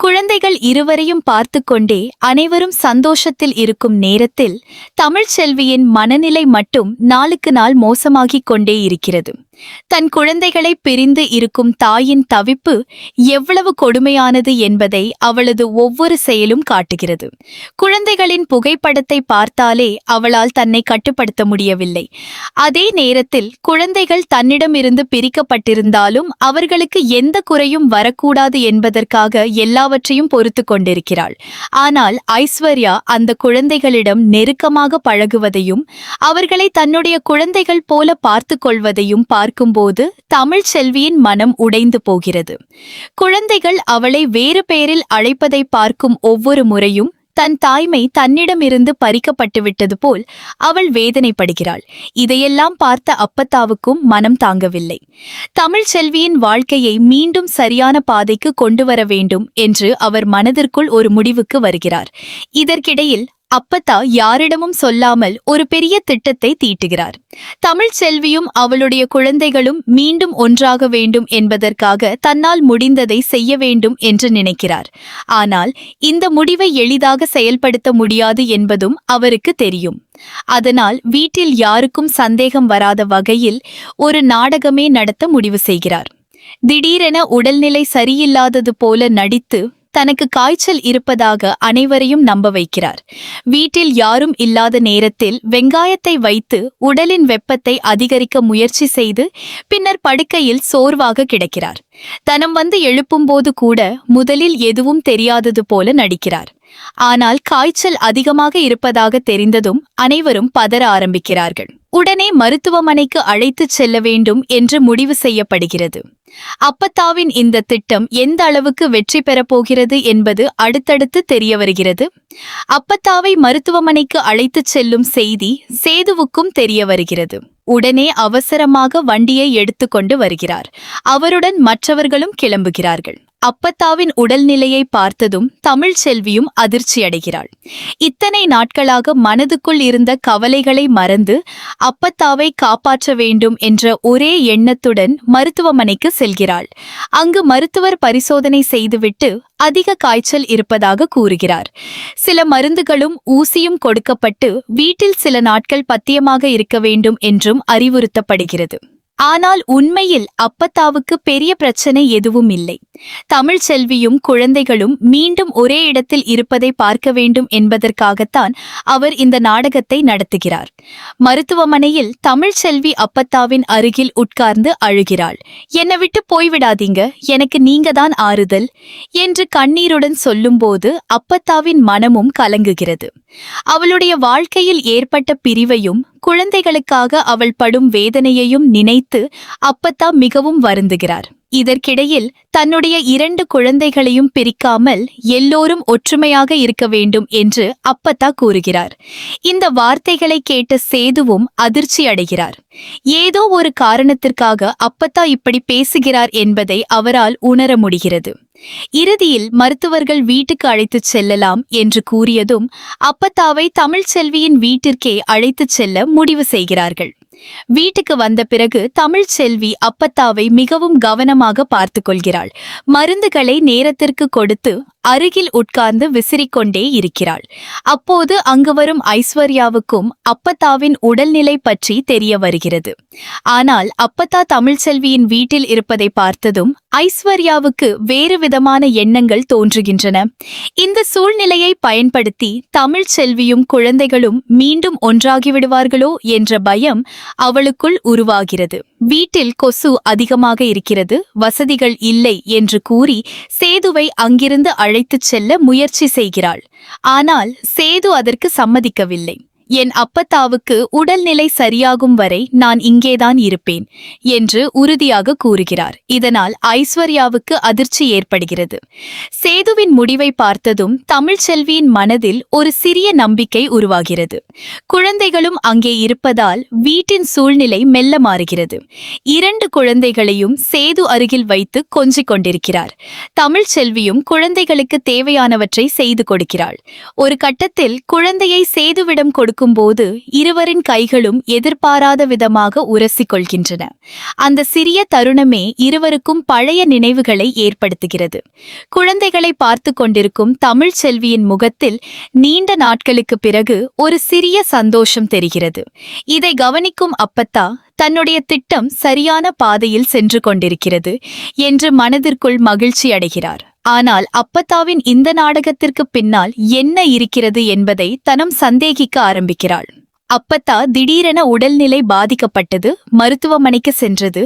குழந்தைகள் இருவரையும் பார்த்து கொண்டே அனைவரும் சந்தோஷத்தில் இருக்கும் நேரத்தில் தமிழ்ச்செல்வியின் மனநிலை மட்டும் நாளுக்கு நாள் மோசமாகிக் கொண்டே இருக்கிறது. தன் குழந்தைகளை பிரிந்து இருக்கும் தாயின் தவிப்பு எவ்வளவு கொடுமையானது என்பதை அவளது ஒவ்வொரு செயலும் காட்டுகிறது. குழந்தைகளின் புகைப்படத்தை பார்த்தாலே அவளால் தன்னை கட்டுப்படுத்த முடியவில்லை. அதே நேரத்தில் குழந்தைகள் தன்னிடமிருந்து பிரிக்கப்பட்டிருந்தாலும் அவர்களுக்கு எந்த குறையும் வரக்கூடாது என்பதற்காக எல்லாவற்றையும் பொறுத்து கொண்டிருக்கிறாள். ஆனால் ஐஸ்வர்யா அந்த குழந்தைகளிடம் நெருக்கமாக பழகுவதையும் அவர்களை தன்னுடைய குழந்தைகள் போல பார்த்து கொள்வதையும் பார்க்கும்போது தமிழ்ச்செல்வியின் மனம் உடைந்து போகிறது. குழந்தைகள் அவளை வேறு பெயரில் அழைப்பதை பார்க்கும் ஒவ்வொரு முறையும் தன் தாய்மை தன்னிடமிருந்து பறிக்கப்பட்டுவிட்டது போல் அவள் வேதனைப்படுகிறாள். இதையெல்லாம் பார்த்த அப்பத்தாவுக்கும் மனம் தாங்கவில்லை. தமிழ்ச்செல்வியின் வாழ்க்கையை மீண்டும் சரியான பாதைக்கு கொண்டு வர வேண்டும் என்று அவர் மனதிற்குள் ஒரு முடிவுக்கு வருகிறார். இதற்கிடையில் அப்பத்தா யாரிடமும் சொல்லாமல் ஒரு பெரிய திட்டத்தை தீட்டுகிறார். தமிழ்ச்செல்வியும் அவளுடைய குழந்தைகளும் மீண்டும் ஒன்றாக வேண்டும் என்பதற்காக தன்னால் முடிந்ததை செய்ய வேண்டும் என்று நினைக்கிறார். ஆனால் இந்த முடிவை எளிதாக செயல்படுத்த முடியாது என்பதும் அவருக்கு தெரியும். அதனால் வீட்டில் யாருக்கும் சந்தேகம் வராத வகையில் ஒரு நாடகமே நடத்த முடிவு செய்கிறார். திடீரென உடல்நிலை சரியில்லாதது போல நடித்து தனக்கு காய்ச்சல் இருப்பதாக அனைவரையும் நம்ப வைக்கிறார். வீட்டில் யாரும் இல்லாத நேரத்தில் வெங்காயத்தை வைத்து உடலின் வெப்பத்தை அதிகரிக்க முயற்சி செய்து பின்னர் படுக்கையில் சோர்வாக கிடக்கிறார். தனம் வந்து எழுப்பும்போது கூட முதலில் எதுவும் தெரியாதது போல நடிக்கிறார். ஆனால் காய்ச்சல் அதிகமாக இருப்பதாக தெரிந்ததும் அனைவரும் பதற ஆரம்பிக்கிறார்கள். உடனே மருத்துவமனைக்கு அழைத்துச் செல்ல வேண்டும் என்று முடிவு செய்யப்படுகிறது. அப்பத்தாவின் இந்த திட்டம் எந்த அளவுக்கு வெற்றி பெறப்போகிறது என்பது அடுத்தடுத்து தெரிய வருகிறது. அப்பத்தாவை மருத்துவமனைக்கு அழைத்துச் செல்லும் செய்தி சேதுவுக்கும் தெரிய வருகிறது. உடனே அவசரமாக வண்டியை எடுத்துக்கொண்டு வருகிறார். அவருடன் மற்றவர்களும் கிளம்புகிறார்கள். அப்பத்தாவின் உடல்நிலையை பார்த்ததும் தமிழ்ச்செல்வியும் அதிர்ச்சியடைகிறாள். இத்தனை நாட்களாக மனதுக்குள் இருந்த கவலைகளை மறந்து அப்பத்தாவை காப்பாற்ற வேண்டும் என்ற ஒரே எண்ணத்துடன் மருத்துவமனைக்கு செல்கிறாள். அங்கு மருத்துவர் பரிசோதனை செய்துவிட்டு அதிக காய்ச்சல் இருப்பதாக கூறுகிறார். சில மருந்துகளும் ஊசியும் கொடுக்கப்பட்டு வீட்டில் சில நாட்கள் பத்தியமாக இருக்க வேண்டும் என்றும் அறிவுறுத்தப்படுகிறது. ஆனால் உண்மையில் அப்பத்தாவுக்கு பெரிய பிரச்சனை எதுவும் இல்லை. தமிழ்ச்செல்வியும் குழந்தைகளும் மீண்டும் ஒரே இடத்தில் இருப்பதை பார்க்க வேண்டும் என்பதற்காகத்தான் அவர் இந்த நாடகத்தை நடத்துகிறார். மருத்துவமனையில் தமிழ்ச்செல்வி அப்பத்தாவின் அருகில் உட்கார்ந்து அழுகிறாள். என்னை விட்டு போய்விடாதீங்க, எனக்கு நீங்கதான் ஆறுதல் என்று கண்ணீருடன் சொல்லும்போது அப்பத்தாவின் மனமும் கலங்குகிறது. அவளுடைய வாழ்க்கையில் ஏற்பட்ட பிரிவையும் குழந்தைகளுக்காக அவள் படும் வேதனையையும் நினைத்து அப்பத்தா மிகவும் வருந்துகிறார். இதற்கிடையில் தன்னுடைய 2 குழந்தைகளையும் பிரிக்காமல் எல்லோரும் ஒற்றுமையாக இருக்க வேண்டும் என்று அப்பத்தா கூறுகிறார். இந்த வார்த்தைகளை கேட்ட சேதுவும் அதிர்ச்சி அடைகிறார். ஏதோ ஒரு காரணத்திற்காக அப்பத்தா இப்படி பேசுகிறார் என்பதை அவரால் உணர முடிகிறது. இறுதியில் மருத்துவர்கள் வீட்டுக்கு அழைத்துச் செல்லலாம் என்று கூறியதும் அப்பத்தாவை தமிழ்ச்செல்வியின் வீட்டிற்கே அழைத்துச் செல்ல முடிவு செய்கிறார்கள். வீட்டுக்கு வந்த பிறகு தமிழ்ச்செல்வி அப்பத்தாவை மிகவும் கவனமாக பார்த்து கொள்கிறாள். மருந்துகளை நேரத்திற்கு கொடுத்து அருகில் உட்கார்ந்து விசிறிக்கொண்டே இருக்கிறாள். அப்போது அங்கு வரும் ஐஸ்வர்யாவுக்கும் அப்பத்தாவின் உடல்நிலை பற்றி தெரிய வருகிறது. ஆனால் அப்பத்தா தமிழ்ச்செல்வியின் வீட்டில் இருப்பதை பார்த்ததும் ஐஸ்வர்யாவுக்கு வேறு விதமான எண்ணங்கள் தோன்றுகின்றன. இந்த சூழ்நிலையை பயன்படுத்தி தமிழ்ச்செல்வியும் குழந்தைகளும் மீண்டும் ஒன்றாகிவிடுவார்களோ என்ற பயம் அவளுக்குள் உருவாகிறது. வீட்டில் கொசு அதிகமாக இருக்கிறது, வசதிகள் இல்லை என்று கூறி சேதுவை அங்கிருந்து அழைத்துச் செல்ல முயற்சி செய்கிறாள். ஆனால் சேது அதற்கு சம்மதிக்கவில்லை. என் அப்பத்தாவுக்கு உடல்நிலை சரியாகும் வரை நான் இங்கேதான் இருப்பேன் என்று உறுதியாக கூறுகிறார். இதனால் ஐஸ்வர்யாவுக்கு அதிர்ச்சி ஏற்படுகிறது. சேதுவின் முடிவை பார்த்ததும் தமிழ்ச்செல்வியின் மனதில் ஒரு சிறிய நம்பிக்கை உருவாகிறது. குழந்தைகளும் அங்கே இருப்பதால் வீட்டின் சூழ்நிலை மெல்ல மாறுகிறது. 2 குழந்தைகளையும் சேது அருகில் வைத்து கொஞ்சிக் கொண்டிருக்கிறார். தமிழ்ச்செல்வியும் குழந்தைகளுக்கு தேவையானவற்றை செய்து கொடுக்கிறாள். ஒரு கட்டத்தில் குழந்தையை சேதுவிடம் கொடுக்கும் பார்க்கும்போது இருவரின் கைகளும் எதிர்பாராத விதமாக உரசிக் கொள்கின்றன. அந்த சிறிய தருணமே இருவருக்கும் பழைய நினைவுகளை ஏற்படுத்துகிறது. குழந்தைகளை பார்த்து கொண்டிருக்கும் தமிழ்ச் செல்வியின் முகத்தில் நீண்ட நாட்களுக்கு பிறகு ஒரு சிறிய சந்தோஷம் தெரிகிறது. இதை கவனிக்கும் அப்பத்தா தன்னுடைய திட்டம் சரியான பாதையில் சென்று கொண்டிருக்கிறது என்று மனதிற்குள் மகிழ்ச்சி அடைகிறார். ஆனால் அப்பத்தாவின் இந்த நாடகத்திற்கு பின்னால் என்ன இருக்கிறது என்பதை தனம் சந்தேகிக்க ஆரம்பிக்கிறாள். அப்பத்தா திடீரென உடல்நிலை பாதிக்கப்பட்டது, மருத்துவமனைக்கு சென்றது.